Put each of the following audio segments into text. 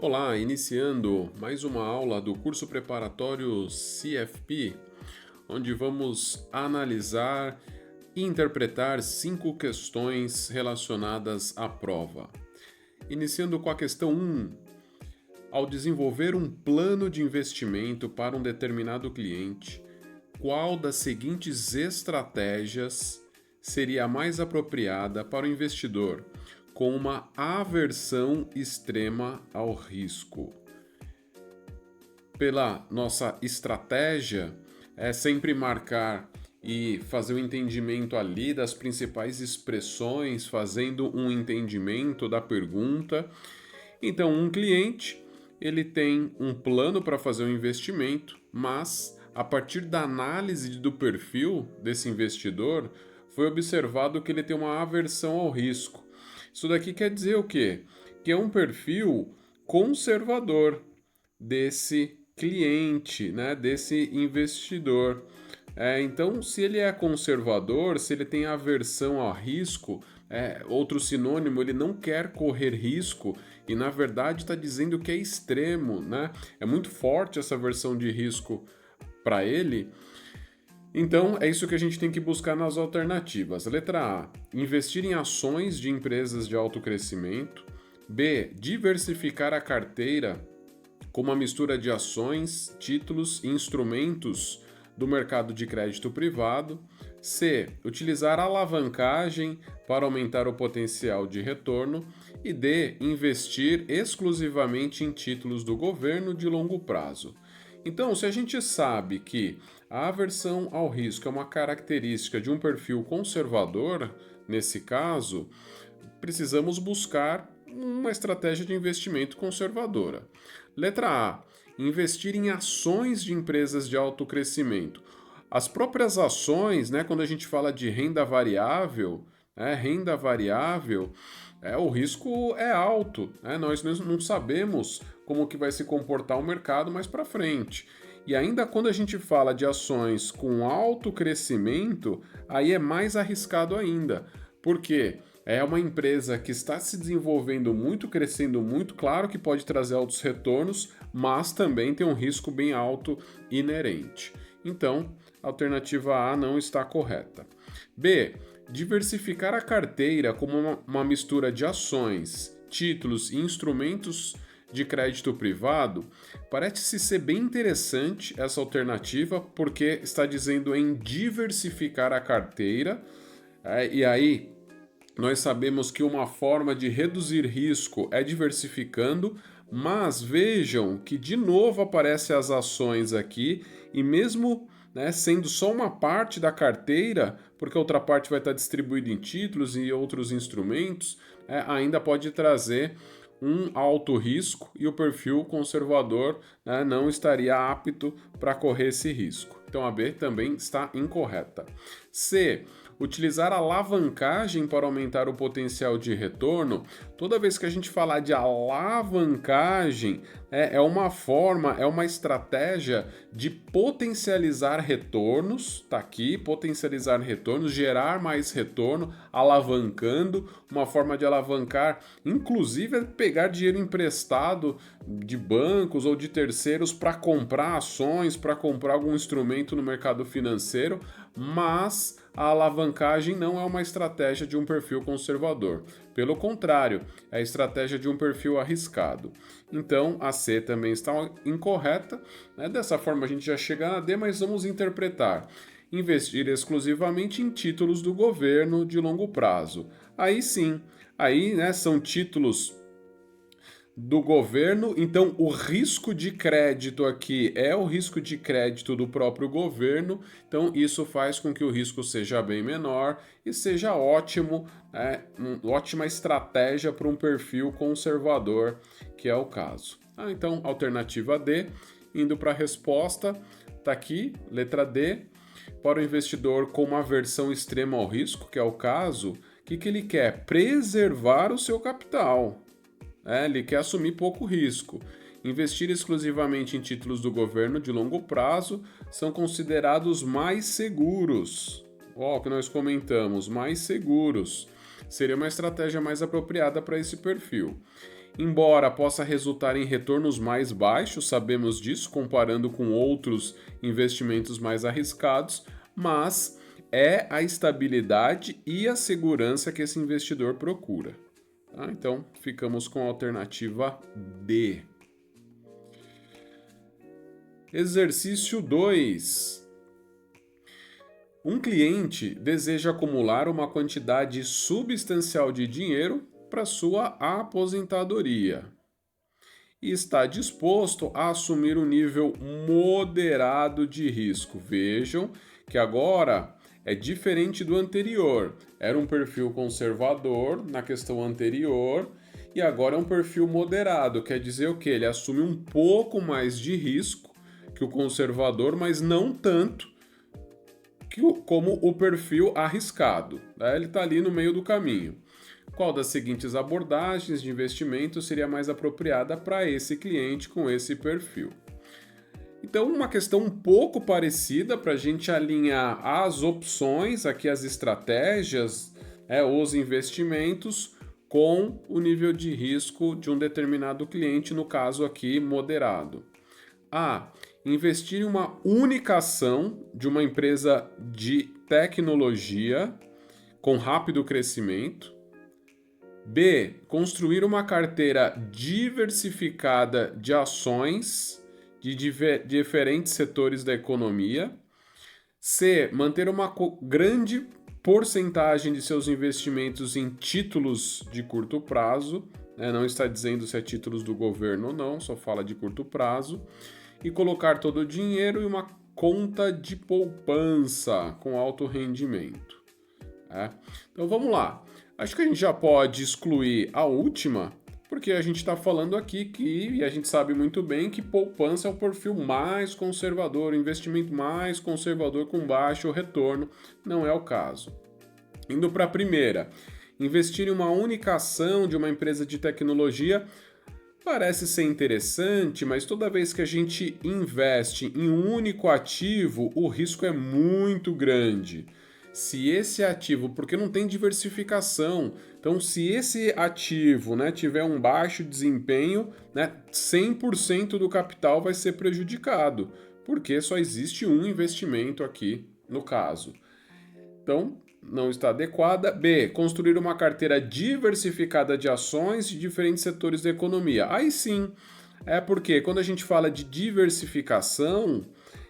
Olá, iniciando mais uma aula do curso preparatório CFP, onde vamos analisar e interpretar 5 questões relacionadas à prova. Iniciando com a questão 1. Ao desenvolver um plano de investimento para um determinado cliente, qual das seguintes estratégias seria a mais apropriada para o investidor, com uma aversão extrema ao risco? Pela nossa estratégia, é sempre marcar e fazer o entendimento ali das principais expressões, fazendo um entendimento da pergunta. Então, um cliente, ele tem um plano para fazer um investimento, mas a partir da análise do perfil desse investidor, foi observado que ele tem uma aversão ao risco. Isso daqui quer dizer o quê? Que é um perfil conservador desse cliente, né, desse investidor. Então, se ele é conservador, se ele tem aversão ao risco, outro sinônimo, ele não quer correr risco e, na verdade, está dizendo que é extremo, né? É muito forte essa aversão de risco para ele. Então, é isso que a gente tem que buscar nas alternativas. Letra A, investir em ações de empresas de alto crescimento. B, diversificar a carteira com uma mistura de ações, títulos e instrumentos do mercado de crédito privado. C, utilizar alavancagem para aumentar o potencial de retorno. E D, investir exclusivamente em títulos do governo de longo prazo. Então, se a gente sabe que a aversão ao risco é uma característica de um perfil conservador, nesse caso, precisamos buscar uma estratégia de investimento conservadora. Letra A. Investir em ações de empresas de alto crescimento. As próprias ações, né, quando a gente fala de renda variável, o risco é alto, né? Nós não sabemos como que vai se comportar o mercado mais para frente. E ainda quando a gente fala de ações com alto crescimento, aí é mais arriscado ainda. Por quê? É uma empresa que está se desenvolvendo muito, crescendo muito, claro que pode trazer altos retornos, mas também tem um risco bem alto inerente. Então, a alternativa A não está correta. B. Diversificar a carteira como uma mistura de ações, títulos e instrumentos de crédito privado. Parece ser bem interessante essa alternativa, porque está dizendo em diversificar a carteira, e aí nós sabemos que uma forma de reduzir risco é diversificando, mas vejam que de novo aparecem as ações aqui, e mesmo, né, sendo só uma parte da carteira, porque a outra parte vai estar distribuída em títulos e outros instrumentos, ainda pode trazer um alto risco e o perfil conservador, né, não estaria apto para correr esse risco. Então a B também está incorreta. C. Utilizar alavancagem para aumentar o potencial de retorno. Toda vez que a gente falar de alavancagem, é uma forma, é uma estratégia de potencializar retornos, tá aqui, potencializar retornos, gerar mais retorno, alavancando, uma forma de alavancar, inclusive é pegar dinheiro emprestado de bancos ou de terceiros para comprar ações, para comprar algum instrumento no mercado financeiro, mas a alavancagem não é uma estratégia de um perfil conservador. Pelo contrário, é a estratégia de um perfil arriscado. Então, a C também está incorreta. Dessa forma, a gente já chega na D, mas vamos interpretar. Investir exclusivamente em títulos do governo de longo prazo. Aí sim, são títulos do governo, então o risco de crédito aqui é o risco de crédito do próprio governo, então isso faz com que o risco seja bem menor e seja ótimo, ótima estratégia para um perfil conservador, que é o caso. Então, alternativa D, indo para a resposta, está aqui, letra D, para o investidor com uma aversão extrema ao risco, que é o caso, o que ele quer? Preservar o seu capital. Ele quer assumir pouco risco. Investir exclusivamente em títulos do governo de longo prazo são considerados mais seguros. O que nós comentamos, mais seguros. seria uma estratégia mais apropriada para esse perfil. Embora possa resultar em retornos mais baixos, sabemos disso, comparando com outros investimentos mais arriscados, mas é a estabilidade e a segurança que esse investidor procura. Tá? Então, ficamos com a alternativa D. Exercício 2. Um cliente deseja acumular uma quantidade substancial de dinheiro para sua aposentadoria e está disposto a assumir um nível moderado de risco. Vejam que agora é diferente do anterior. Era um perfil conservador na questão anterior e agora é um perfil moderado. Quer dizer o quê? Ele assume um pouco mais de risco que o conservador, mas não tanto como o perfil arriscado. Né? Ele está ali no meio do caminho. Qual das seguintes abordagens de investimento seria mais apropriada para esse cliente com esse perfil? Então, uma questão um pouco parecida para a gente alinhar as opções, aqui as estratégias, os investimentos, com o nível de risco de um determinado cliente, no caso aqui, moderado. A. Investir em uma única ação de uma empresa de tecnologia com rápido crescimento. B. Construir uma carteira diversificada de ações de diferentes setores da economia. C. Manter uma grande porcentagem de seus investimentos em títulos de curto prazo. Não está dizendo se é títulos do governo ou não, só fala de curto prazo. E colocar todo o dinheiro em uma conta de poupança com alto rendimento. Então vamos lá. Acho que a gente já pode excluir a última, porque a gente está falando aqui e a gente sabe muito bem que poupança é o perfil mais conservador, o investimento mais conservador com baixo retorno, não é o caso. Indo para a primeira, investir em uma única ação de uma empresa de tecnologia parece ser interessante, mas toda vez que a gente investe em um único ativo, o risco é muito grande. Se esse ativo, porque não tem diversificação, então se esse ativo tiver um baixo desempenho, 100% do capital vai ser prejudicado, porque só existe um investimento aqui no caso. Então, não está adequada. B. Construir uma carteira diversificada de ações de diferentes setores da economia. Aí sim, porque quando a gente fala de diversificação,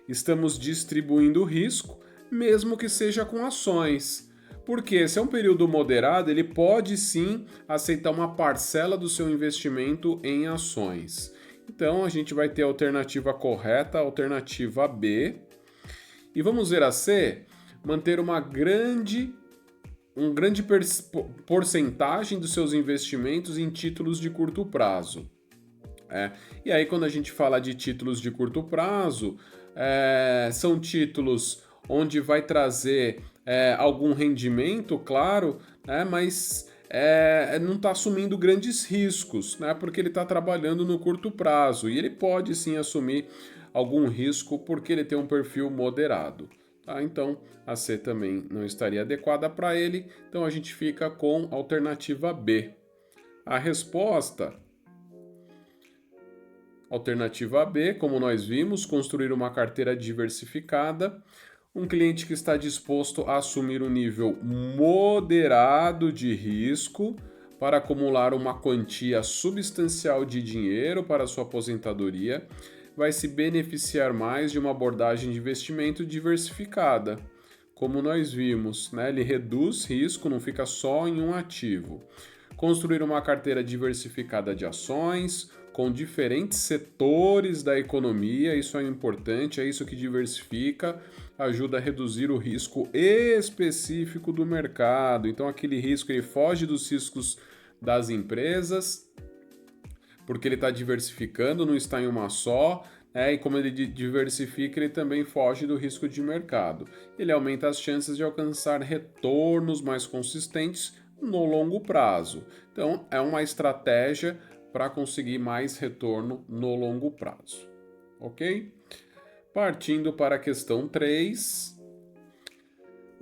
estamos distribuindo o risco, mesmo que seja com ações. Porque se é um período moderado, ele pode sim aceitar uma parcela do seu investimento em ações. Então, a gente vai ter a alternativa correta, a alternativa B. E vamos ver a C? Manter uma grande porcentagem dos seus investimentos em títulos de curto prazo. E aí, quando a gente fala de títulos de curto prazo, são títulos onde vai trazer algum rendimento, claro, mas não está assumindo grandes riscos, porque ele está trabalhando no curto prazo e ele pode sim assumir algum risco porque ele tem um perfil moderado. Então, a C também não estaria adequada para ele, então a gente fica com a alternativa B. A resposta, alternativa B, como nós vimos, construir uma carteira diversificada, um cliente que está disposto a assumir um nível moderado de risco para acumular uma quantia substancial de dinheiro para sua aposentadoria, vai se beneficiar mais de uma abordagem de investimento diversificada. Como nós vimos, ele reduz risco, não fica só em um ativo. Construir uma carteira diversificada de ações, com diferentes setores da economia, isso é importante, é isso que diversifica, ajuda a reduzir o risco específico do mercado. Então, aquele risco ele foge dos riscos das empresas, porque ele está diversificando, não está em uma só, e como ele diversifica, ele também foge do risco de mercado. Ele aumenta as chances de alcançar retornos mais consistentes no longo prazo. Então, é uma estratégia para conseguir mais retorno no longo prazo. Ok? Partindo para a questão 3.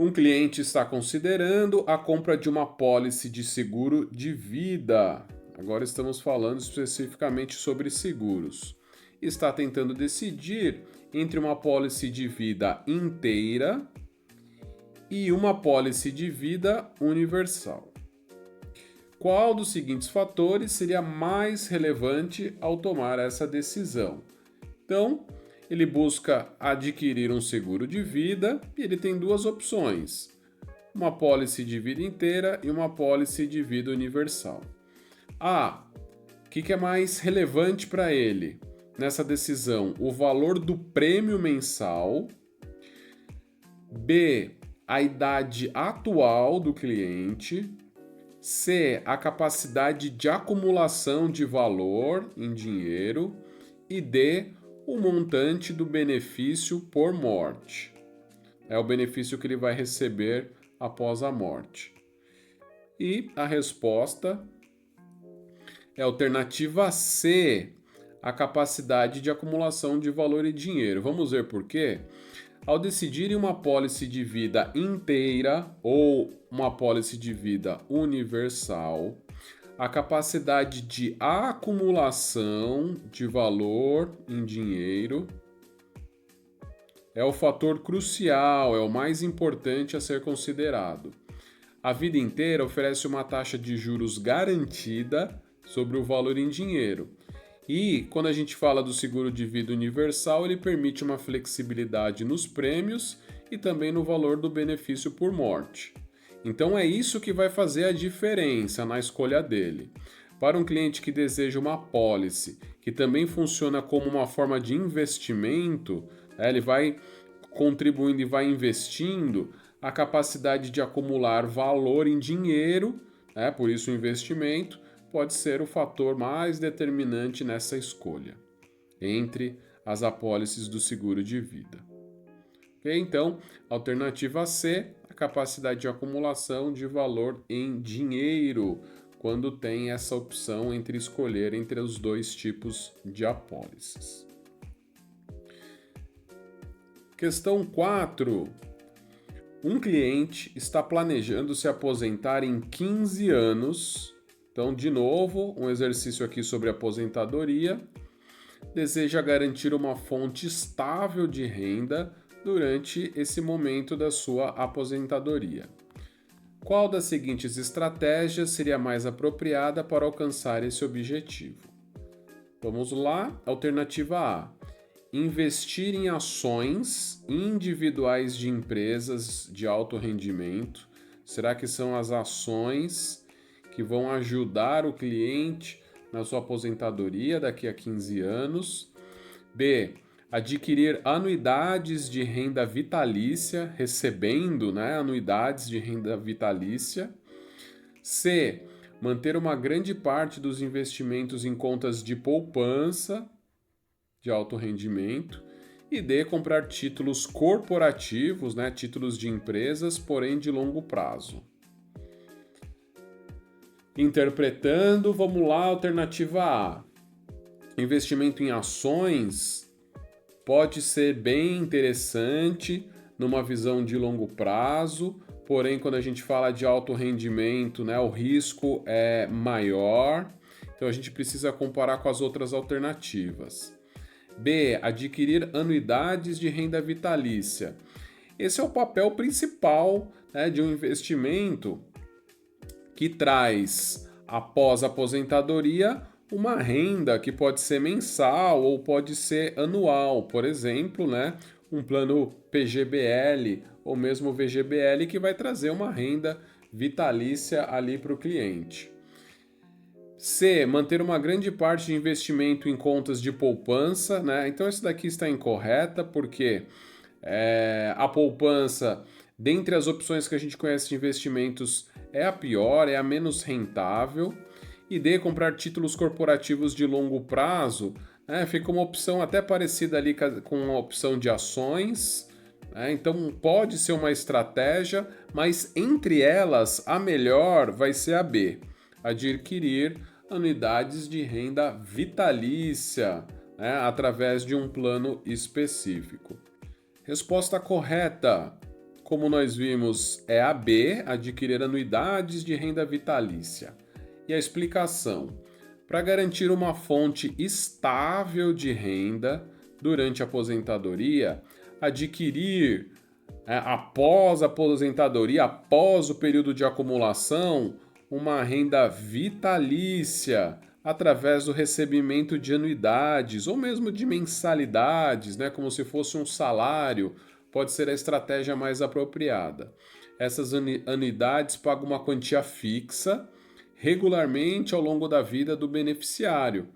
Um cliente está considerando a compra de uma pólice de seguro de vida. Agora estamos falando especificamente sobre seguros. Está tentando decidir entre uma pólice de vida inteira e uma pólice de vida universal. Qual dos seguintes fatores seria mais relevante ao tomar essa decisão? Então, ele busca adquirir um seguro de vida e ele tem duas opções: uma pólice de vida inteira e uma pólice de vida universal. O que é mais relevante para ele nessa decisão? O valor do prêmio mensal. B, a idade atual do cliente. C, a capacidade de acumulação de valor em dinheiro. E D, o montante do benefício por morte. É o benefício que ele vai receber após a morte. E a resposta é a alternativa C, a capacidade de acumulação de valor e dinheiro. Vamos ver por quê? Ao decidirem uma pólice de vida inteira ou uma pólice de vida universal, a capacidade de acumulação de valor em dinheiro é o fator crucial, é o mais importante a ser considerado. A vida inteira oferece uma taxa de juros garantida sobre o valor em dinheiro. E quando a gente fala do seguro de vida universal, ele permite uma flexibilidade nos prêmios e também no valor do benefício por morte. Então é isso que vai fazer a diferença na escolha dele. Para um cliente que deseja uma pólice, que também funciona como uma forma de investimento, ele vai contribuindo e vai investindo, a capacidade de acumular valor em dinheiro, por isso o investimento, pode ser o fator mais determinante nessa escolha, entre as apólices do seguro de vida. Okay? Então, alternativa C, a capacidade de acumulação de valor em dinheiro, quando tem essa opção entre escolher entre os dois tipos de apólices. Questão 4. Um cliente está planejando se aposentar em 15 anos. Então, de novo, um exercício aqui sobre aposentadoria. Deseja garantir uma fonte estável de renda durante esse momento da sua aposentadoria. Qual das seguintes estratégias seria mais apropriada para alcançar esse objetivo? Vamos lá. Alternativa A: investir em ações individuais de empresas de alto rendimento. Será que são as ações que vão ajudar o cliente na sua aposentadoria daqui a 15 anos? B, adquirir anuidades de renda vitalícia, recebendo, anuidades de renda vitalícia. C, manter uma grande parte dos investimentos em contas de poupança de alto rendimento. E D, comprar títulos corporativos, títulos de empresas, porém de longo prazo. Interpretando, vamos lá, alternativa A. Investimento em ações pode ser bem interessante numa visão de longo prazo, porém quando a gente fala de alto rendimento, o risco é maior, então a gente precisa comparar com as outras alternativas. B, adquirir anuidades de renda vitalícia. Esse é o papel principal de um investimento que traz, após a aposentadoria, uma renda que pode ser mensal ou pode ser anual. Por exemplo, um plano PGBL ou mesmo VGBL que vai trazer uma renda vitalícia ali para o cliente. C, manter uma grande parte de investimento em contas de poupança, Então isso daqui está incorreta, porque a poupança, dentre as opções que a gente conhece de investimentos, é a pior, é a menos rentável. E D, comprar títulos corporativos de longo prazo, fica uma opção até parecida ali com a opção de ações. Então pode ser uma estratégia, mas entre elas a melhor vai ser a B, adquirir anuidades de renda vitalícia, através de um plano específico. Resposta correta. como nós vimos, é a B, adquirir anuidades de renda vitalícia. E a explicação: para garantir uma fonte estável de renda durante a aposentadoria, adquirir após a aposentadoria, após o período de acumulação, uma renda vitalícia através do recebimento de anuidades ou mesmo de mensalidades, né, como se fosse um salário, pode ser a estratégia mais apropriada. Essas anuidades pagam uma quantia fixa regularmente ao longo da vida do beneficiário,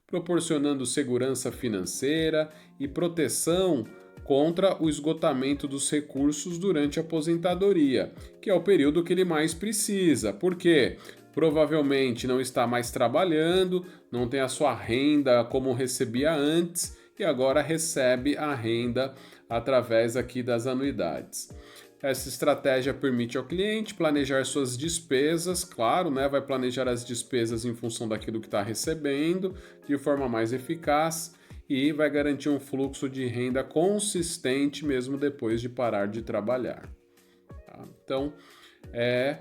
proporcionando segurança financeira e proteção contra o esgotamento dos recursos durante a aposentadoria, que é o período que ele mais precisa. Por quê? Provavelmente não está mais trabalhando, não tem a sua renda como recebia antes e agora recebe a renda através aqui das anuidades. Essa estratégia permite ao cliente planejar suas despesas, claro, né? Vai planejar as despesas em função daquilo que está recebendo, de forma mais eficaz e vai garantir um fluxo de renda consistente mesmo depois de parar de trabalhar. Tá? Então, é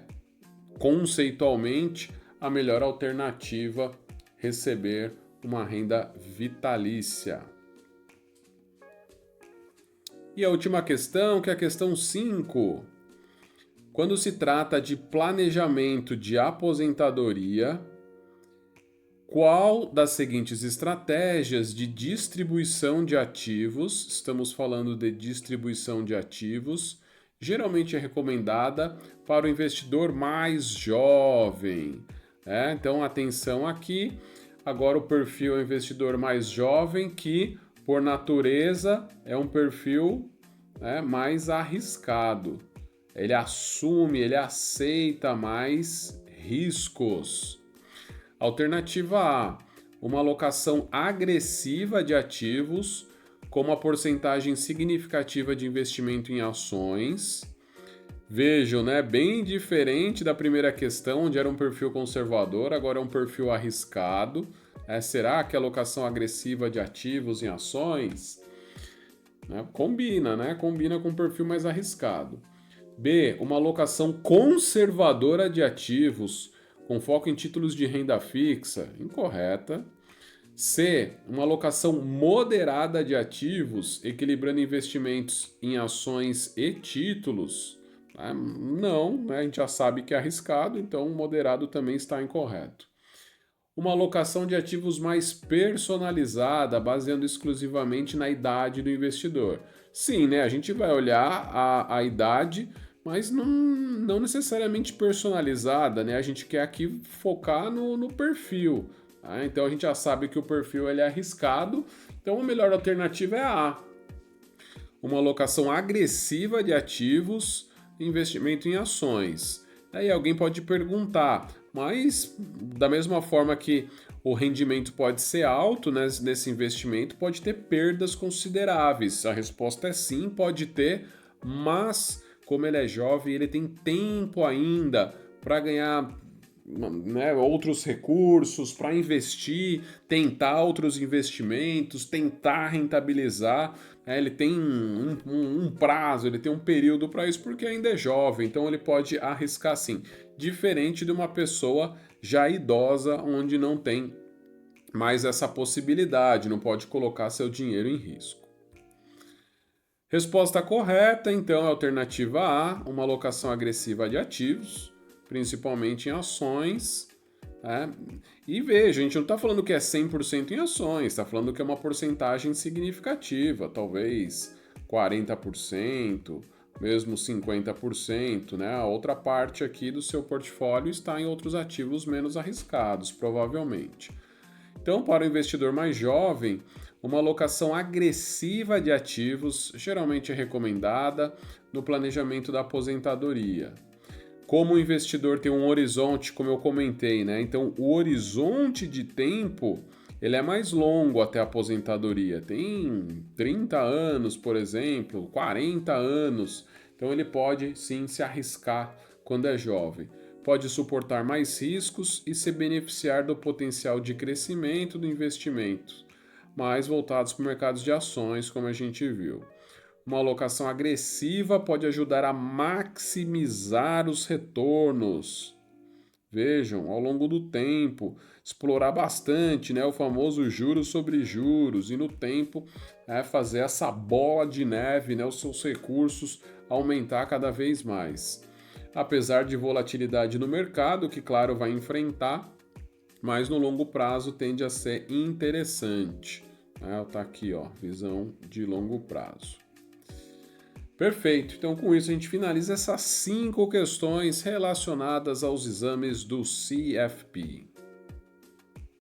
conceitualmente a melhor alternativa receber uma renda vitalícia. E a última questão, que é a questão 5. Quando se trata de planejamento de aposentadoria, qual das seguintes estratégias de distribuição de ativos, estamos falando de distribuição de ativos, geralmente é recomendada para o investidor mais jovem? Então, atenção aqui. Agora, o perfil é o investidor mais jovem que, por natureza, é um perfil mais arriscado. Ele assume, ele aceita mais riscos. Alternativa A, uma alocação agressiva de ativos, com uma porcentagem significativa de investimento em ações. Vejam, né? Bem diferente da primeira questão, onde era um perfil conservador, agora é um perfil arriscado. Será que a alocação agressiva de ativos em ações? Combina, né? Combina com um perfil mais arriscado. B, uma alocação conservadora de ativos, com foco em títulos de renda fixa, incorreta. C, uma alocação moderada de ativos, equilibrando investimentos em ações e títulos. Não, né? A gente já sabe que é arriscado, então moderado também está incorreto. Uma alocação de ativos mais personalizada, baseando exclusivamente na idade do investidor. Sim, né? A gente vai olhar a idade, mas não necessariamente personalizada, né? A gente quer aqui focar no perfil. Tá? Então a gente já sabe que o perfil ele é arriscado, então a melhor alternativa é a A. Uma alocação agressiva de ativos, investimento em ações. Aí alguém pode perguntar, mas da mesma forma que o rendimento pode ser alto, né, nesse investimento, pode ter perdas consideráveis. A resposta é sim, pode ter, mas como ele é jovem, ele tem tempo ainda para ganhar outros recursos, para investir, tentar outros investimentos, tentar rentabilizar. Ele tem um prazo, ele tem um período para isso porque ainda é jovem, então ele pode arriscar sim. Diferente de uma pessoa já idosa, onde não tem mais essa possibilidade, não pode colocar seu dinheiro em risco. Resposta correta, então, é a alternativa A, uma alocação agressiva de ativos, principalmente em ações. E veja, a gente não está falando que é 100% em ações, está falando que é uma porcentagem significativa, talvez 40%, mesmo 50%, né? A outra parte aqui do seu portfólio está em outros ativos menos arriscados, provavelmente. Então, para o investidor mais jovem, uma alocação agressiva de ativos geralmente é recomendada no planejamento da aposentadoria. Como o investidor tem um horizonte, como eu comentei, né? Então, o horizonte de tempo, ele é mais longo até a aposentadoria. Tem 30 anos, por exemplo, 40 anos. Então, ele pode, sim, se arriscar quando é jovem. Pode suportar mais riscos e se beneficiar do potencial de crescimento do investimento, mais voltados para mercados de ações, como a gente viu. Uma alocação agressiva pode ajudar a maximizar os retornos. Vejam, ao longo do tempo, explorar bastante, né, o famoso juros sobre juros e no tempo fazer essa bola de neve, né, os seus recursos aumentar cada vez mais. Apesar de volatilidade no mercado, que claro vai enfrentar, mas no longo prazo tende a ser interessante. Tá aqui, ó, visão de longo prazo. Perfeito. Então, com isso, a gente finaliza essas 5 questões relacionadas aos exames do CFP.